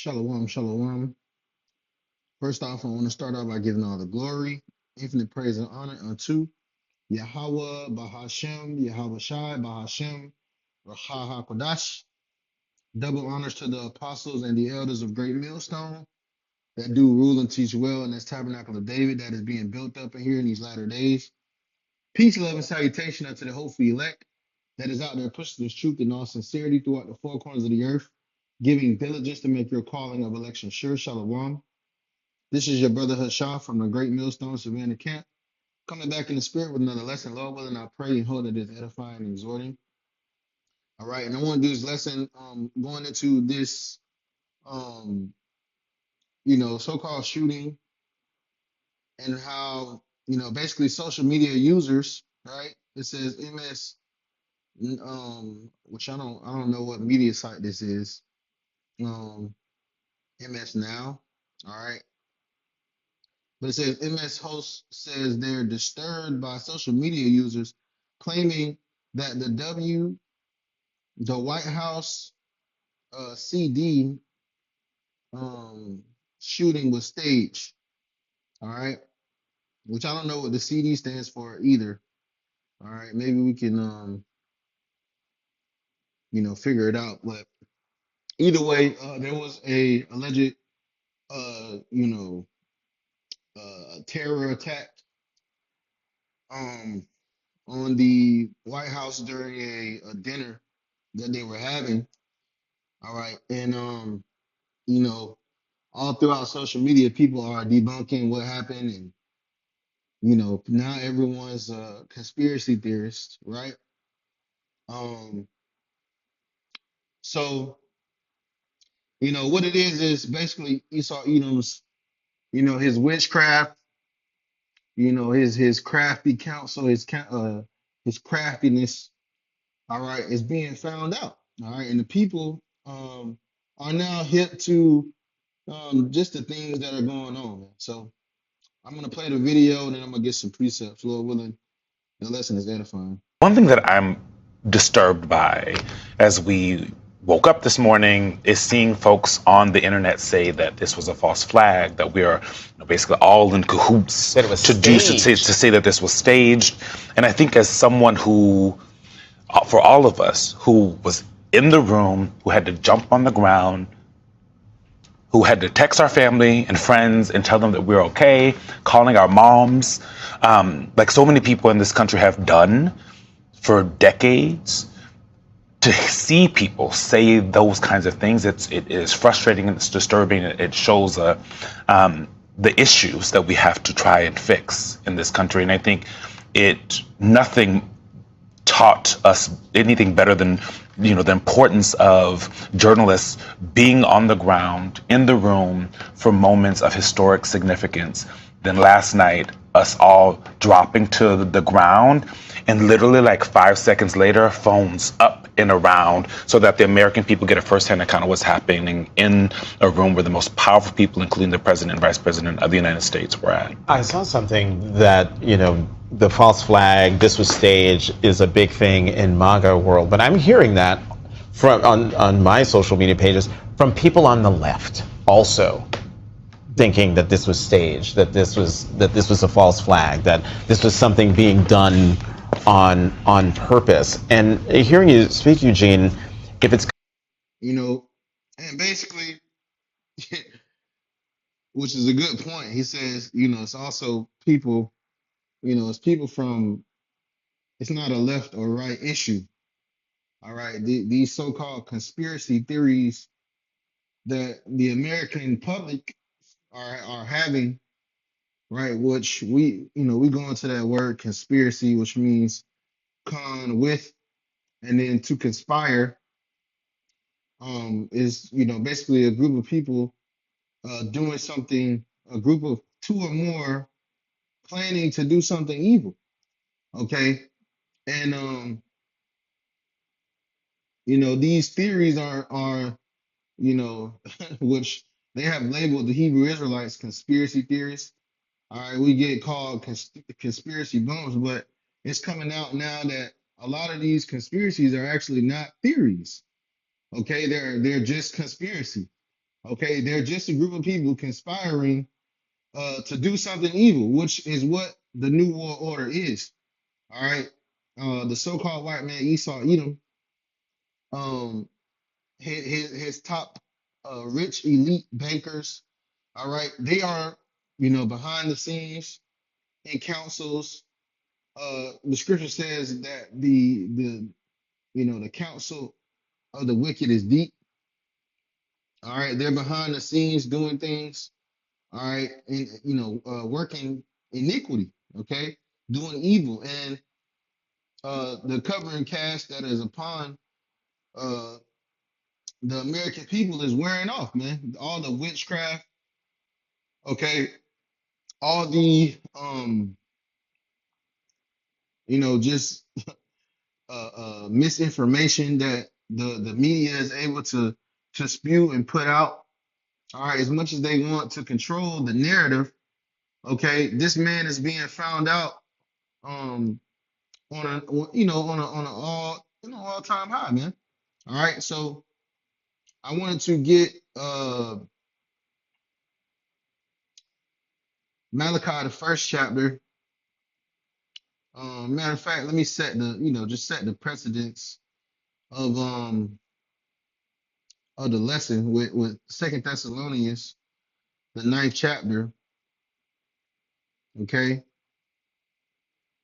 Shalom, shalom. First off, I want to start off by giving all the glory, infinite praise, and honor unto Yahweh, Bahashem, Yahweh Shai, Bahashem, Raha HaKodash. Double honors to the apostles and the elders of Great Millstone that do rule and teach well in this tabernacle of David that is being built up in here in these latter days. Peace, love, and salutation unto the hopeful elect that is out there pushing this truth in all sincerity throughout the four corners of the earth, giving diligence to make your calling of election sure. Shalom. This is your brother Hashah from the Great Millstone Savannah Camp, coming back in the spirit with another lesson. Lord willing, I pray and hope that it is edifying and exhorting. All right, and I want to do this lesson going into this um, so-called shooting and how, basically social media users, right? It says MS which I don't know what media site this is. Um MS Now. All right. But it says MS host says they're disturbed by social media users claiming that the White House CD um, shooting was staged. All right, which I don't know what the CD stands for either. All right, maybe we can figure it out. But either way, there was a alleged uh, you know terror attack um on the White House during a dinner that they were having. All right. And you know, all throughout social media, people are debunking what happened, and now everyone's a conspiracy theorist, right? Um, so what it is basically Esau Edom's, his witchcraft, his crafty counsel, his craftiness, all right, is being found out. All right, and the people are now hip to just the things that are going on, man. So I'm gonna play the video and then I'm gonna get some precepts, Lord willing. The lesson is edifying. One thing that I'm disturbed by as we woke up this morning is seeing folks on the internet say that this was a false flag, that we are basically all in cahoots That it was to say that this was staged. And I think as someone who, for all of us who was in the room, who had to jump on the ground, who had to text our family and friends and tell them that we're okay, calling our moms, like so many people in this country have done for decades, to see people say those kinds of things, it is frustrating and it's disturbing. It shows the issues that we have to try and fix in this country. And I think nothing taught us anything better than the importance of journalists being on the ground in the room for moments of historic significance than last night us all dropping to the ground and literally like 5 seconds later phones up and around so that the American people get a firsthand account of what's happening in a room where the most powerful people, including the president and vice president of the United States, were at. I saw something that, the false flag, this was staged, is a big thing in MAGA world. But I'm hearing that from on my social media pages from people on the left also thinking that this was staged, that this was a false flag, that this was something being done on purpose. And hearing you speak, Eugene, if it's And basically, which is a good point. He says, it's also people, it's people from, it's not a left or right issue. All right. These so-called conspiracy theories that the American public are having, right? Which we go into that word conspiracy, which means con with, and then to conspire, is basically a group of people doing something, a group of two or more planning to do something evil. Okay. And these theories are which they have labeled the Hebrew Israelites conspiracy theorists. All right, we get called conspiracy bums, but it's coming out now that a lot of these conspiracies are actually not theories. Okay, they're just conspiracy. Okay, they're just a group of people conspiring to do something evil, which is what the New World Order is. All right. The so-called white man Esau Edom, um, his top rich elite bankers, all right, they are, behind the scenes in councils. The scripture says that the counsel of the wicked is deep. All right, they're behind the scenes doing things. All right, and working iniquity. Okay, doing evil, and the covering cast that is upon uh the American people is wearing off, man. All the witchcraft, okay, all the just misinformation that the media is able to spew and put out. All right, as much as they want to control the narrative, okay, this man is being found out um on a on a all time high, man. All right, so I wanted to get Malachi the first chapter. Matter of fact, let me set the just set the precedence of the lesson with Second Thessalonians, the ninth chapter. Okay,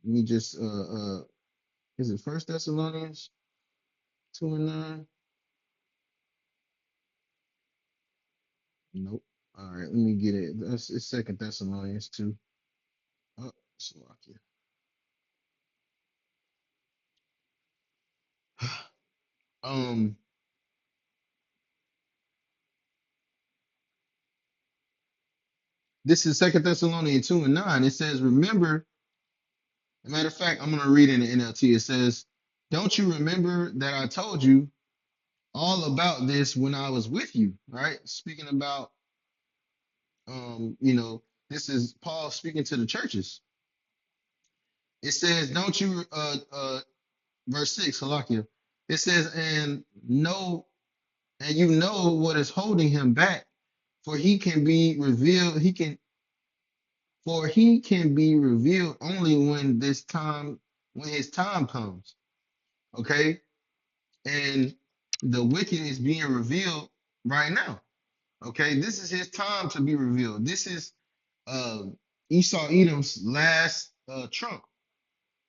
let me just is it First Thessalonians 2:9? Nope. All right, let me get it. It's Second Thessalonians 2. Oh, Slovakia. Um, this is Second Thessalonians 2:9. It says, "Remember." As a matter of fact, I'm gonna read in the NLT. It says, "Don't you remember that I told you all about this when I was with you?" Right? Speaking about, this is Paul speaking to the churches. It says, "Don't you?" Verse 6, Salakia. It says, and you know what is holding him back, for he can be revealed. He can be revealed only when his time comes. Okay, and the wicked is being revealed right now. Okay, this is his time to be revealed. This is uh, Esau Edom's last trump.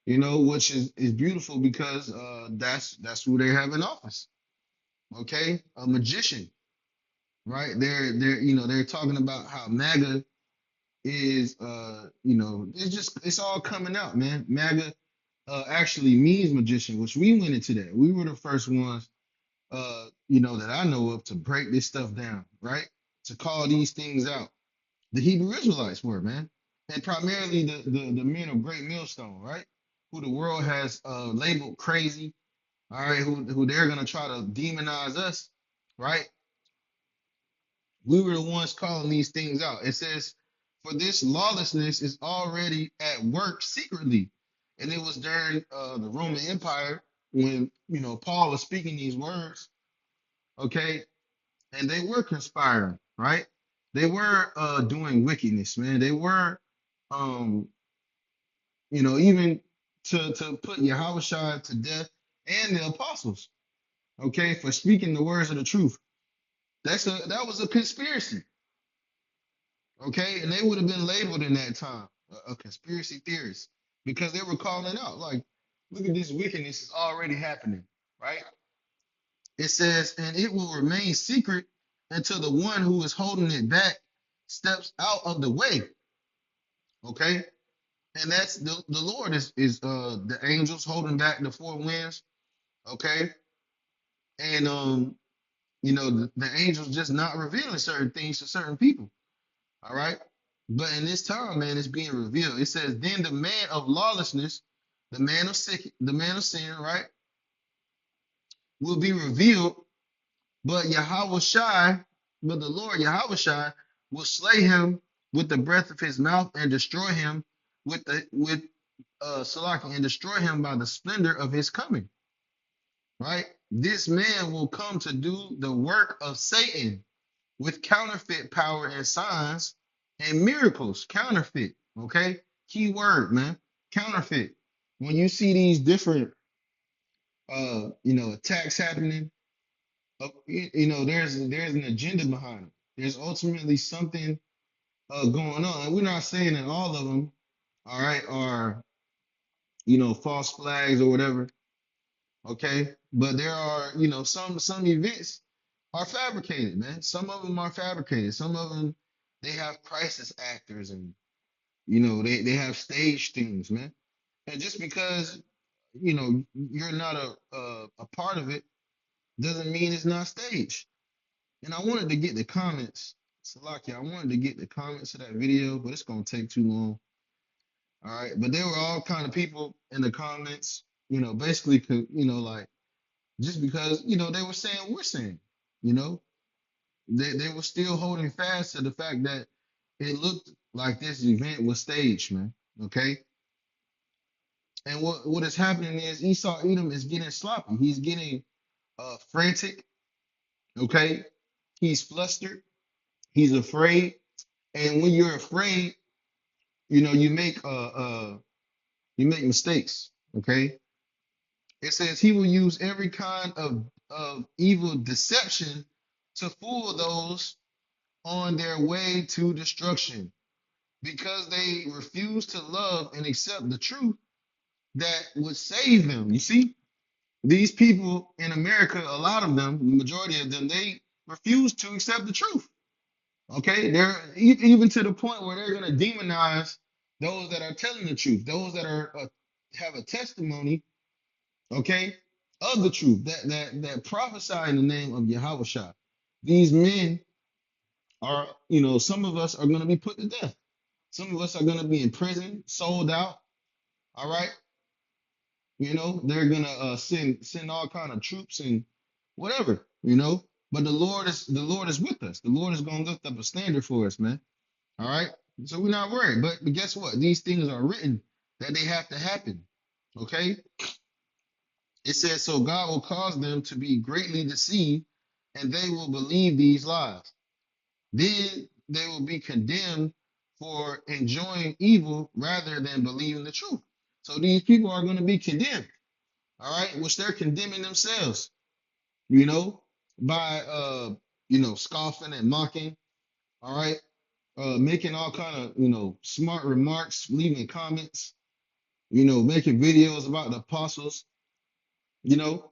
Which is beautiful because that's who they have in office. Okay, a magician, right? They're talking about how MAGA is it's all coming out, man. MAGA actually means magician, which we went into that. We were the first ones that I know of to break this stuff down, right? To call these things out. The Hebrew Israelites were, man. And primarily the men of Great Millstone, right? Who the world has labeled crazy, all right, who they're gonna try to demonize us, right? We were the ones calling these things out. It says, for this lawlessness is already at work secretly. And it was during the Roman Empire when, Paul was speaking these words, okay? And they were conspiring, right? They were doing wickedness, man. They were, um, even to put Yahushua to death and the apostles, okay, for speaking the words of the truth. That was a conspiracy. Okay, and they would have been labeled in that time a conspiracy theorist because they were calling out like, look at this wickedness is already happening, right? It says, and it will remain secret until the one who is holding it back steps out of the way. Okay, and that's the Lord is the angels holding back the four winds. Okay, and the angels just not revealing certain things to certain people. All right. But in this time, man, it's being revealed. It says, then the man of lawlessness, the man of sin, right, will be revealed, but Yahweh Shai, but the Lord Yahweh Shai will slay him with the breath of his mouth and destroy him with Salaki and destroy him by the splendor of his coming. Right? This man will come to do the work of Satan. with counterfeit power and signs and miracles. Counterfeit, okay? Key word, man. Counterfeit. When you see these different attacks happening, there's an agenda behind it. There's ultimately something going on. And we're not saying that all of them, all right, are false flags or whatever, okay? But there are, some events are fabricated, man. Some of them are fabricated. Some of them they have crisis actors and they have stage things, man. And just because you're not a part of it doesn't mean it's not staged. And I wanted to get the comments, Salaki, I wanted to get the comments of that video, but it's gonna take too long. All right. But there were all kind of people in the comments, basically like just because, they were saying we're saying, you know, they were still holding fast to the fact that it looked like this event was staged, man. Okay. And what is happening is Esau Edom is getting sloppy. He's getting frantic. Okay. He's flustered. He's afraid. And when you're afraid, you make mistakes. Okay. It says he will use every kind of evil deception to fool those on their way to destruction because they refuse to love and accept the truth that would save them. You see, these people in America, a lot of them, the majority of them, they refuse to accept the truth. Okay, they're even to the point where they're going to demonize those that are telling the truth, those that are have a testimony, okay, of the truth that prophesy in the name of Yahweh Shah. These men are, some of us are going to be put to death. Some of us are going to be in prison, sold out. All right, they're gonna send all kind of troops and whatever. But the Lord is with us. The Lord is gonna lift up a standard for us, man. All right, so we're not worried. But guess what? These things are written that they have to happen. Okay, it says so. God will cause them to be greatly deceived, and they will believe these lies. Then they will be condemned for enjoying evil rather than believing the truth. So these people are going to be condemned, all right, which they're condemning themselves, by scoffing and mocking, all right, making all kind of smart remarks, leaving comments, making videos about the apostles, you know,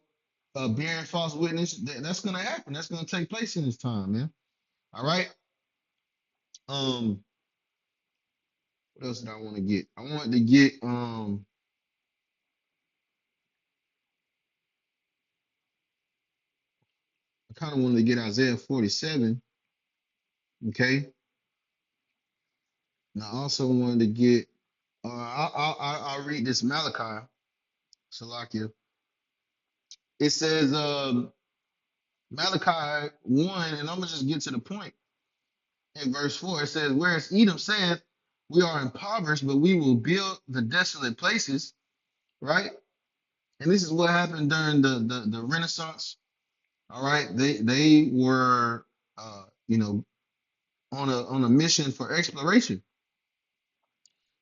bearing false witness. That's gonna happen. That's gonna take place in this time, man. All right. Um, what else did I want to get? I wanted to get I kind of wanted to get Isaiah 47. Okay. And I also wanted to get I'll read this Malachi, Salakia. It says Malachi 1, and I'm gonna just get to the point in verse 4. It says, whereas Edom saith, we are impoverished, but we will build the desolate places, right? And this is what happened during the Renaissance. All right. They were on a mission for exploration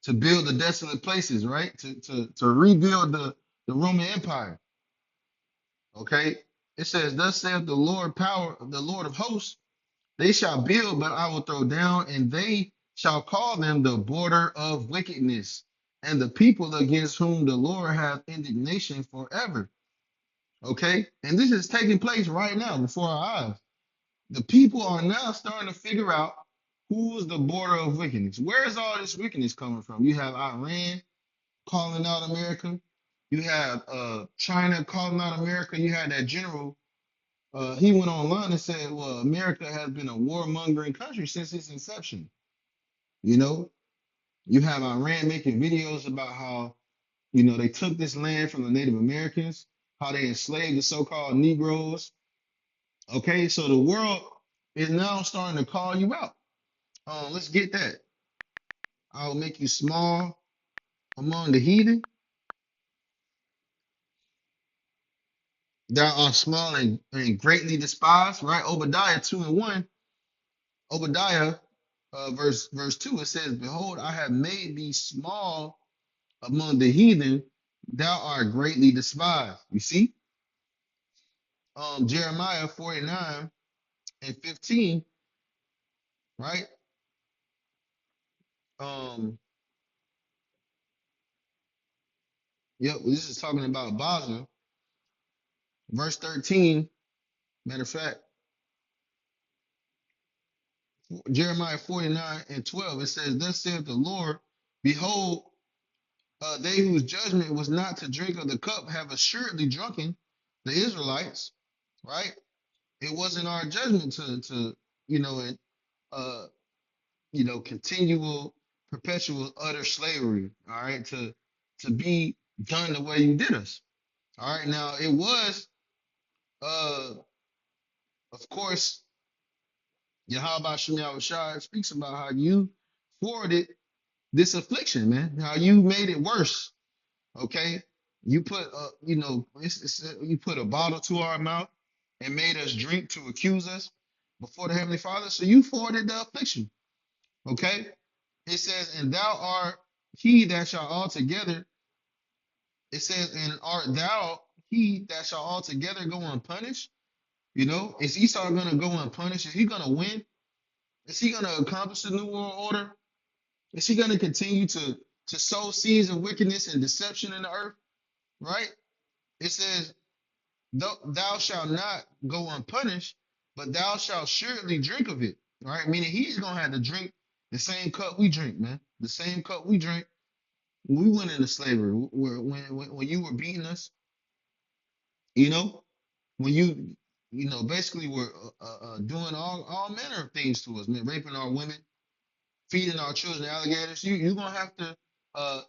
to build the desolate places, right? To rebuild the Roman Empire. Okay. It says, thus saith the Lord of hosts, they shall build, but I will throw down, and they shall call them the border of wickedness, and the people against whom the Lord hath indignation forever. Okay? And this is taking place right now before our eyes. The people are now starting to figure out who's the border of wickedness. Where is all this wickedness coming from? You have Iran calling out America. You have China calling out America. You had that general. He went online and said, well, America has been a warmongering country since its inception. You know, you have Iran making videos about how, they took this land from the Native Americans, how they enslaved the so-called Negroes. Okay, so the world is now starting to call you out. Let's get that. I will make you small among the heathen. Thou art small and greatly despised, right? Obadiah 2 and 1. Obadiah, verse 2, it says, Behold, I have made thee small among the heathen, thou art greatly despised. You see? Jeremiah 49 and 15, right? Um, yep, this is talking about Basra. Verse 13, matter of fact, Jeremiah 49 and 12, it says, Thus saith the Lord, Behold, they whose judgment was not to drink of the cup have assuredly drunken, the Israelites, right? It wasn't our judgment to you know, and continual, perpetual, utter slavery, all right, to be done the way you did us. All right. Now it was uh of course, Yahweh Shem Shai speaks about how you forwarded this affliction, man. How you made it worse. Okay. You put you put a bottle to our mouth and made us drink to accuse us before the Heavenly Father. So you forwarded the affliction. Okay. It says, and thou art he that shall altogether, it says, and art thou he that shall altogether go unpunished? You know, is Esau gonna go unpunished? Is he gonna win? Is he gonna accomplish the new world order? Is he gonna continue to sow seeds of wickedness and deception in the earth? Right? It says, thou shalt not go unpunished, but thou shalt surely drink of it. Right? Meaning he's gonna have to drink the same cup we drink, man. The same cup we drink. We went into slavery. When you were beating us, you know, when you basically were doing all manner of things to us, man, raping our women, feeding our children to alligators. You're gonna have to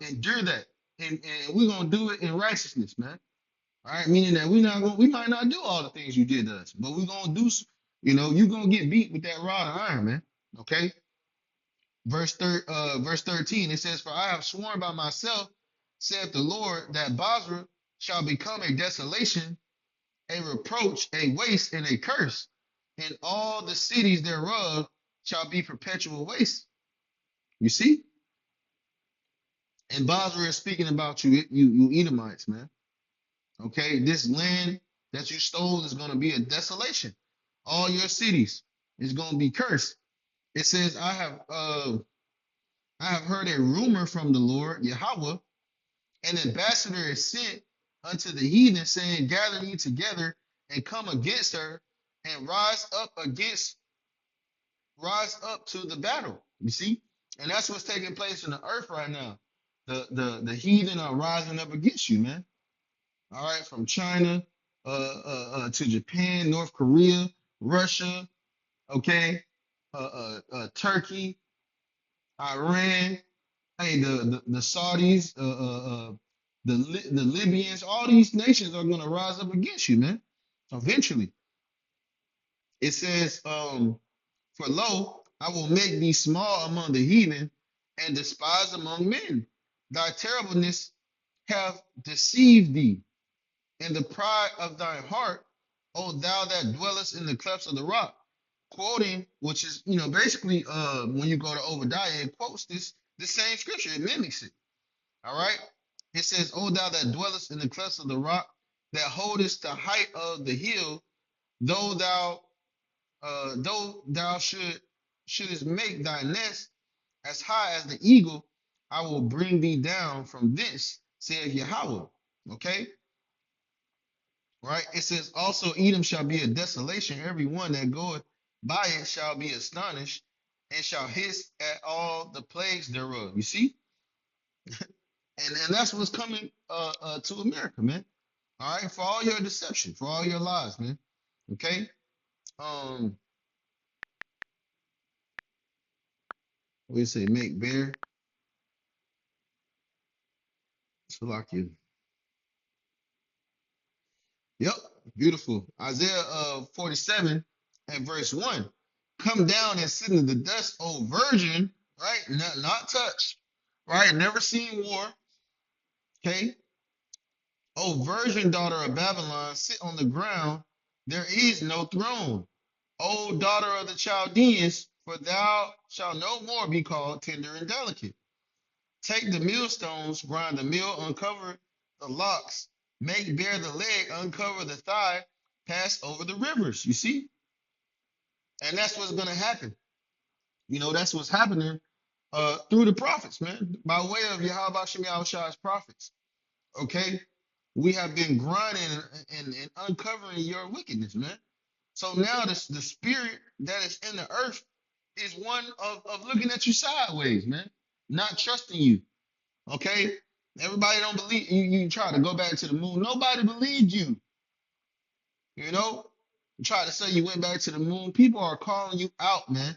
endure that, and we're gonna do it in righteousness, man. All right, meaning that we might not do all the things you did to us, but we're gonna do. You're gonna get beat with that rod of iron, man. Okay. Verse 13, it says, For I have sworn by myself, saith the Lord, that Basra shall become a desolation, a reproach, a waste, and a curse, and all the cities thereof shall be perpetual waste. You see? And Basra is speaking about you Edomites, man. Okay, this land that you stole is going to be a desolation. All your cities is going to be cursed. It says, I have heard a rumor from the Lord, Yahweh, an ambassador is sent unto the heathen, saying, Gather ye together and come against her, and rise up to the battle. You see? And that's what's taking place in the earth right now. The heathen are rising up against you, man. All right, from China to Japan, North Korea, Russia, okay, Turkey, Iran, hey, the Saudis, the Libyans, all these nations are gonna rise up against you, man. Eventually, it says, for lo, I will make thee small among the heathen, and despised among men. Thy terribleness have deceived thee, and the pride of thine heart, O thou that dwellest in the clefts of the rock. Quoting, which is, basically, when you go to Obadiah, it quotes this same scripture, it mimics it. All right. It says, O thou that dwellest in the clefts of the rock, that holdest the height of the hill, though thou shouldest make thy nest as high as the eagle, I will bring thee down from thence, saith Yahweh. Okay. Right? It says, also Edom shall be a desolation. Every one that goeth by it shall be astonished, and shall hiss at all the plagues thereof. You see? And that's what's coming to America, man. All right, for all your deception, for all your lies, man. Okay? What do you say? Make bear. Salakia. Yep, beautiful. Isaiah 47 and verse 1. Come down and sit in the dust, O virgin, right? Not touched, right? Never seen war. Okay. O virgin daughter of Babylon, sit on the ground. There is no throne. O daughter of the Chaldeans, For thou shalt no more be called tender and delicate. Take the millstones, grind the mill, uncover the locks, make bare the leg, uncover the thigh, pass over the rivers. You see? And that's what's going to happen. You know, that's what's happening through the prophets, man, by way of Yahweh Shem Shai's prophets. Okay? We have been grinding and uncovering your wickedness, man. So now the spirit that is in the earth is one of looking at you sideways, man, not trusting you. Okay? Everybody don't believe you. You try to go back to the moon. Nobody believed you. You know? You try to say you went back to the moon. People are calling you out, man.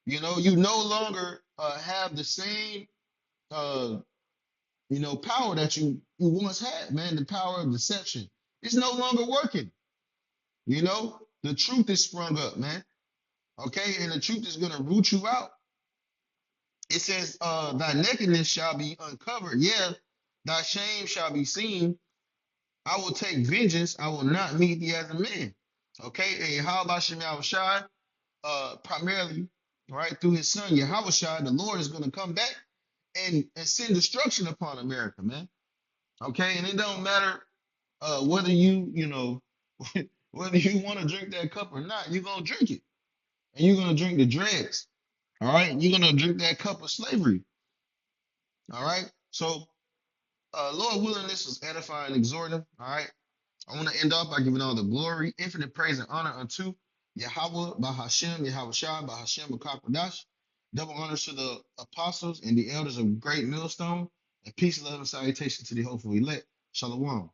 You know, you no longer have the same power that you once had, man. The power of deception. It's no longer working. You know, the truth is sprung up, man. Okay, and the truth is gonna root you out. It says, thy nakedness shall be uncovered. Yeah, thy shame shall be seen. I will take vengeance. I will not meet thee as a man. Okay, and how about Shem Shai? Primarily, right, through his son Yahweh Shai, the Lord is gonna come back and send destruction upon America, man. Okay, and it don't matter whether whether you want to drink that cup or not, you're gonna drink it. And you're gonna drink the dregs. All right, you're gonna drink that cup of slavery. All right. So Lord willing, this was edifying, exhorting. All right. I want to end off by giving all the glory, infinite praise, and honor unto Yahweh, Bahashem, Yahweh Shai, Bahashem, Akakwadash. Double honors to the apostles and the elders of Great Millstone, and peace, love, and salutation to the hopeful elect. Shalom.